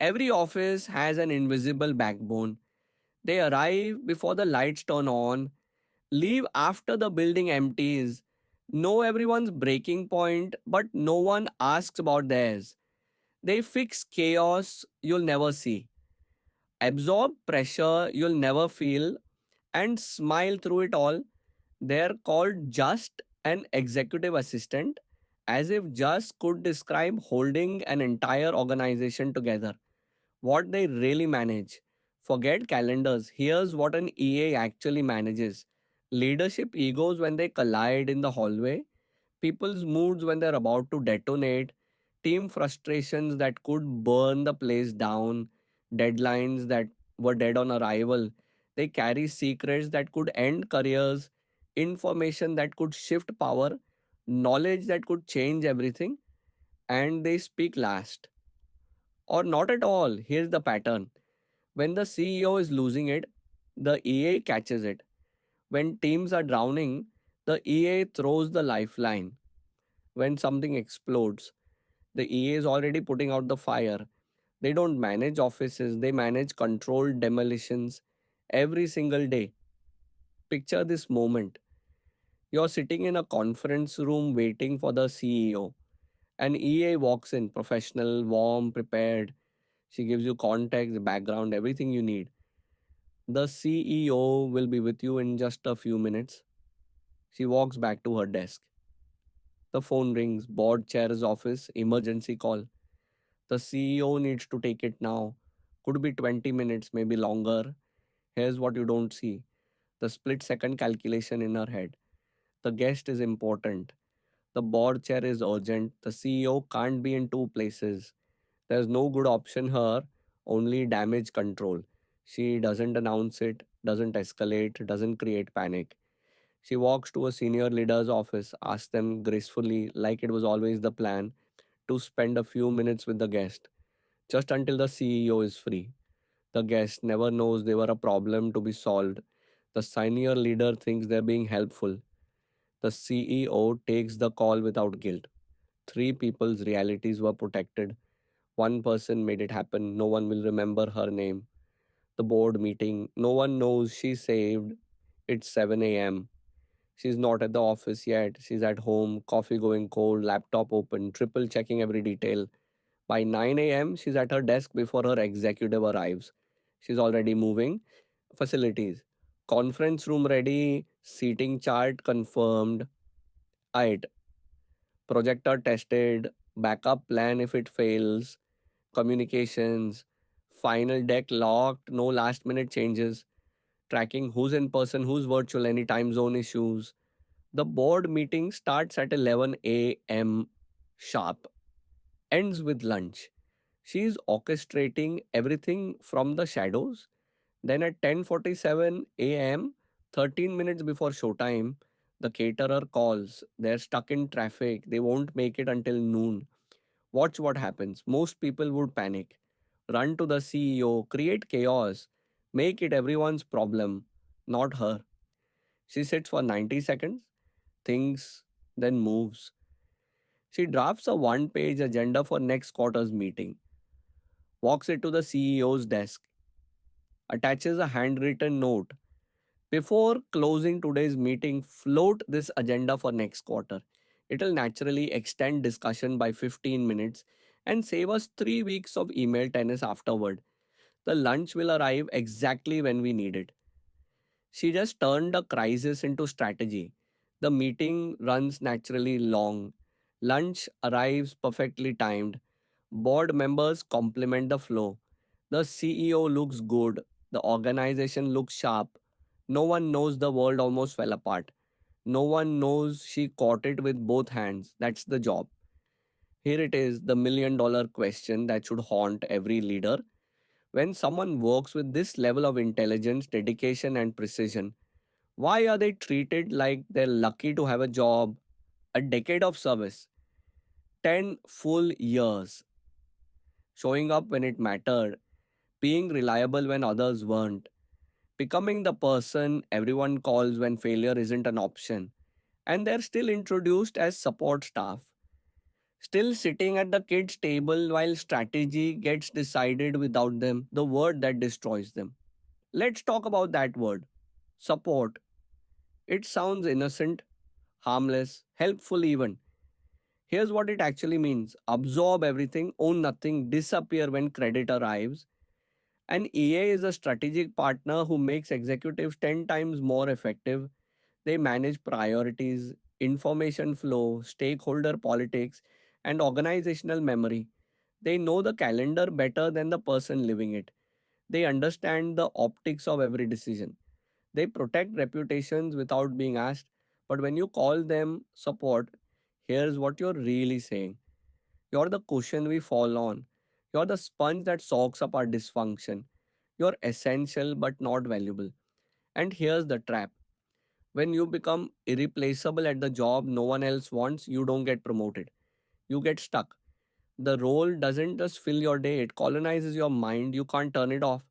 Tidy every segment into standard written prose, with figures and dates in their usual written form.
Every office has an invisible backbone. They arrive before the lights turn on, leave after the building empties, know everyone's breaking point, but no one asks about theirs. They fix chaos you'll never see, absorb pressure you'll never feel, and smile through it all. They're called just an executive assistant, as if just could describe holding an entire organization together. What they really manage. Forget calendars. Here's what an EA actually manages: leadership egos when they collide in the hallway, people's moods when they're about to detonate, team frustrations that could burn the place down, deadlines that were dead on arrival. They carry secrets that could end careers, information that could shift power, knowledge that could change everything, and they speak last. Or not at all. Here's the pattern: when the CEO is losing it, the EA catches it. When teams are drowning, the EA throws the lifeline. When something explodes, the EA is already putting out the fire. They don't manage offices, they manage controlled demolitions every single day. Picture this moment. You're sitting in a conference room waiting for the CEO. An EA walks in, professional, warm, prepared. She gives you context, background, everything you need. The CEO will be with you in just a few minutes. She walks back to her desk. The phone rings, board chair's office, emergency call. The CEO needs to take it now. Could be 20 minutes, maybe longer. Here's what you don't see: the split second calculation in her head. The guest is important. The board chair is urgent. The CEO can't be in two places. There's no good option here, only damage control. She doesn't announce it, doesn't escalate, doesn't create panic. She walks to a senior leader's office, asks them gracefully, like it was always the plan, to spend a few minutes with the guest, just until the CEO is free. The guest never knows they were a problem to be solved. The senior leader thinks they're being helpful. The CEO takes the call without guilt. Three people's realities were protected. One person made it happen. No one will remember her name. The board meeting. No one knows she saved. It's 7 a.m. She's not at the office yet. She's at home, coffee going cold, laptop open, triple checking every detail. By 9 a.m., she's at her desk before her executive arrives. She's already moving. Facilities. Conference room ready, seating chart confirmed. Right. Projector tested, backup plan if it fails, communications, final deck locked, no last minute changes, tracking who's in person, who's virtual, any time zone issues. The board meeting starts at 11 a.m. sharp, ends with lunch. She's orchestrating everything from the shadows. Then at 10:47 a.m., 13 minutes before showtime, the caterer calls. They're stuck in traffic. They won't make it until noon. Watch what happens. Most people would panic, run to the CEO, create chaos, make it everyone's problem, not her. She sits for 90 seconds, thinks, then moves. She drafts a one-page agenda for next quarter's meeting, walks it to the CEO's desk, attaches a handwritten note. Before closing today's meeting, float this agenda for next quarter. It'll naturally extend discussion by 15 minutes and save us 3 weeks of email tennis afterward. The lunch will arrive exactly when we need it. She just turned a crisis into strategy. The meeting runs naturally long. Lunch arrives perfectly timed. Board members compliment the flow. The CEO looks good. The organization looks sharp. No one knows the world almost fell apart. No one knows she caught it with both hands. That's the job. Here it is, the $1 million question that should haunt every leader. When someone works with this level of intelligence, dedication, and precision, why are they treated like they're lucky to have a job? A decade of service, 10 full years, showing up when it mattered, being reliable when others weren't, becoming the person everyone calls when failure isn't an option, and they're still introduced as support staff. still sitting at the kids' table while strategy gets decided without them, the word that destroys them. Let's talk about that word support. It sounds innocent, harmless, helpful even. Here's what it actually means: absorb everything, own nothing, disappear when credit arrives. An EA is a strategic partner who makes executives 10 times more effective. They manage priorities, information flow, stakeholder politics, and organizational memory. They know the calendar better than the person living it. They understand the optics of every decision. They protect reputations without being asked. But when you call them support, here's what you're really saying: you're the cushion we fall on. You're the sponge that soaks up our dysfunction. You're essential but not valuable. And here's the trap: when you become irreplaceable at the job no one else wants, you don't get promoted. You get stuck. The role doesn't just fill your day, it colonizes your mind. You can't turn it off.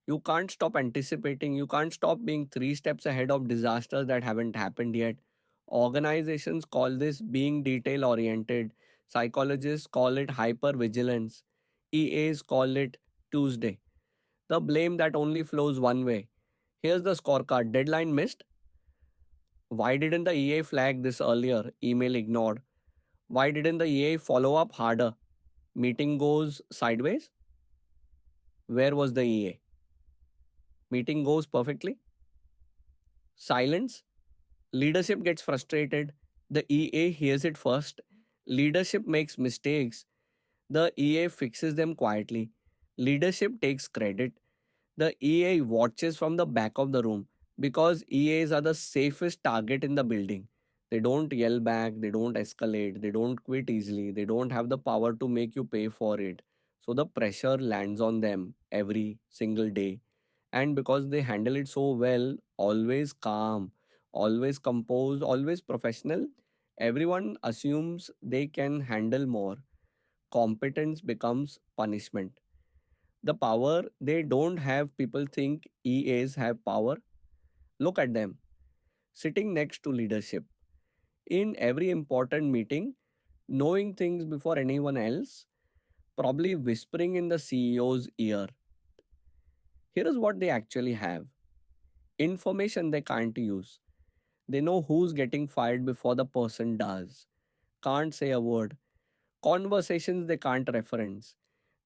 You can't stop anticipating. You can't stop being three steps ahead of disasters that haven't happened yet. Organizations call this being detail oriented. Psychologists call it hypervigilance. EAs call it Tuesday. The blame that only flows one way. Here's the scorecard: deadline missed. Why didn't the EA flag this earlier? Email ignored. Why didn't the EA follow up harder? Meeting goes sideways. Where was the EA? Meeting goes perfectly. Silence. Leadership gets frustrated. The EA hears it first. Leadership makes mistakes. The EA fixes them quietly. Leadership takes credit. The EA watches from the back of the room because EAs are the safest target in the building. They don't yell back, they don't escalate, they don't quit easily, they don't have the power to make you pay for it. So the pressure lands on them every single day. And because they handle it so well, always calm, always composed, always professional, everyone assumes they can handle more. Competence becomes punishment. The power they don't have, people think EAs have power. Look at them sitting next to leadership in every important meeting, knowing things before anyone else, probably whispering in the CEO's ear. Here is what they actually have: information they can't use. They know who's getting fired before the person does. Can't say a word. Conversations they can't reference.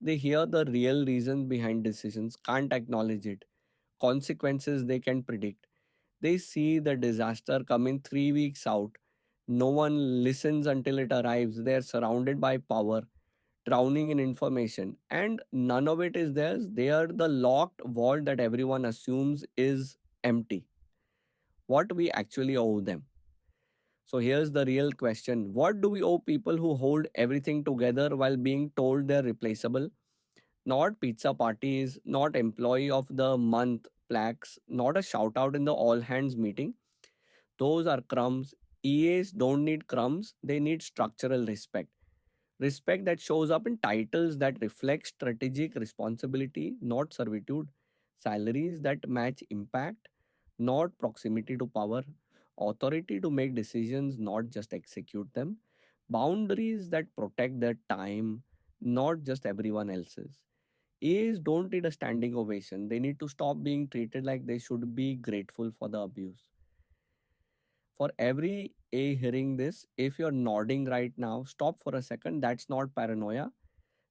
They hear the real reasons behind decisions, can't acknowledge it. Consequences they can predict. They see the disaster coming 3 weeks out. No one listens until it arrives. They're surrounded by power, drowning in information, and none of it is theirs. They are the locked vault that everyone assumes is empty. What we actually owe them. So here's the real question: what do we owe people who hold everything together while being told they're replaceable? Not pizza parties, not employee of the month plaques, not a shout out in the all hands meeting. Those are crumbs. EAs don't need crumbs, they need structural respect. Respect that shows up in titles that reflect strategic responsibility, not servitude. Salaries that match impact, not proximity to power. Authority to make decisions, not just execute them. Boundaries that protect their time, not just everyone else's. EAs don't need a standing ovation. They need to stop being treated like they should be grateful for the abuse. For every A hearing this, if you're nodding right now, stop for a second. That's not paranoia,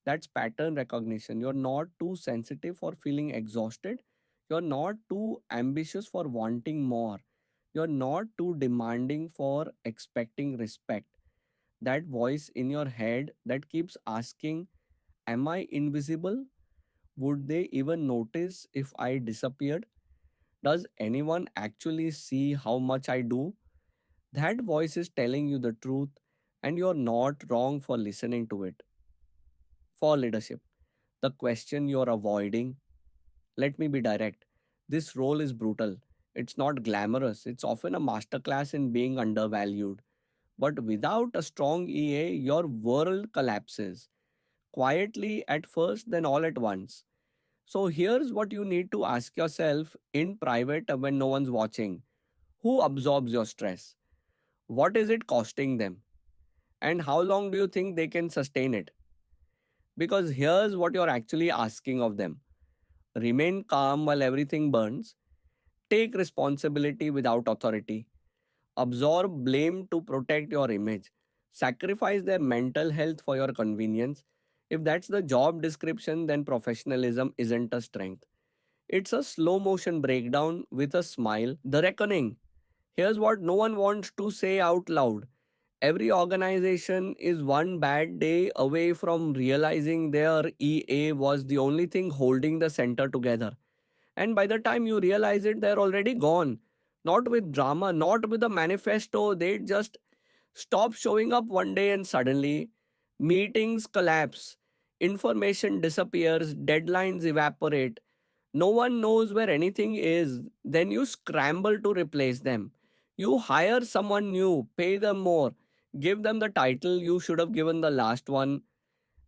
that's pattern recognition. You're not too sensitive for feeling exhausted. You're not too ambitious for wanting more. You're not too demanding for expecting respect. That voice in your head that keeps asking, am I invisible? Would they even notice if I disappeared? Does anyone actually see how much I do? That voice is telling you the truth, and you're not wrong for listening to it. For leadership, the question you're avoiding, let me be direct. This role is brutal. It's not glamorous. It's often a masterclass in being undervalued. But without a strong EA, your world collapses. Quietly at first, then all at once. So here's what you need to ask yourself in private when no one's watching: who absorbs your stress? What is it costing them? And how long do you think they can sustain it? Because here's what you're actually asking of them: remain calm while everything burns, take responsibility without authority, absorb blame to protect your image, sacrifice their mental health for your convenience. If that's the job description, then professionalism isn't a strength. It's a slow motion breakdown with a smile. The reckoning. Here's what no one wants to say out loud. Every organization is one bad day away from realizing their EA was the only thing holding the center together. And by the time you realize it, they're already gone. Not with drama, not with a manifesto. They just stop showing up one day and suddenly meetings collapse, information disappears, deadlines evaporate. No one knows where anything is. Then you scramble to replace them. You hire someone new, pay them more, give them the title you should have given the last one,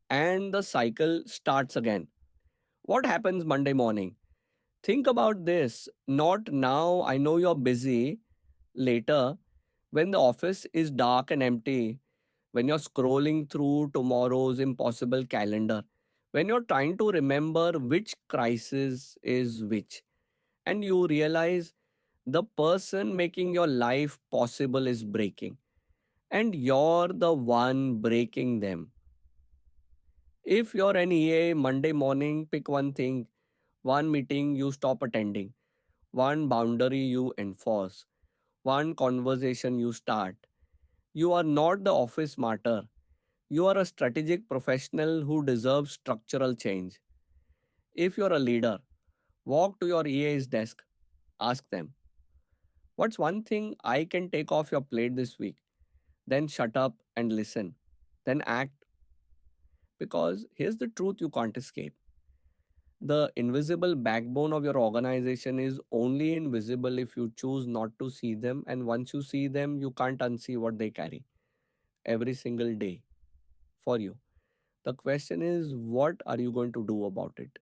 and the cycle starts again. What happens Monday morning? Think about this. Not now, I know you're busy. Later, when the office is dark and empty, when you're scrolling through tomorrow's impossible calendar, when you're trying to remember which crisis is which, and you realize the person making your life possible is breaking, and you're the one breaking them. If you're an EA, Monday morning, pick one thing, one meeting you stop attending, one boundary you enforce, one conversation you start. You are not the office martyr. You are a strategic professional who deserves structural change. If you're a leader, walk to your EA's desk, ask them, what's one thing I can take off your plate this week? Then shut up and listen. Then act. Because here's the truth you can't escape: the invisible backbone of your organization is only invisible if you choose not to see them, and once you see them, you can't unsee what they carry every single day for you. The question is, what are you going to do about it?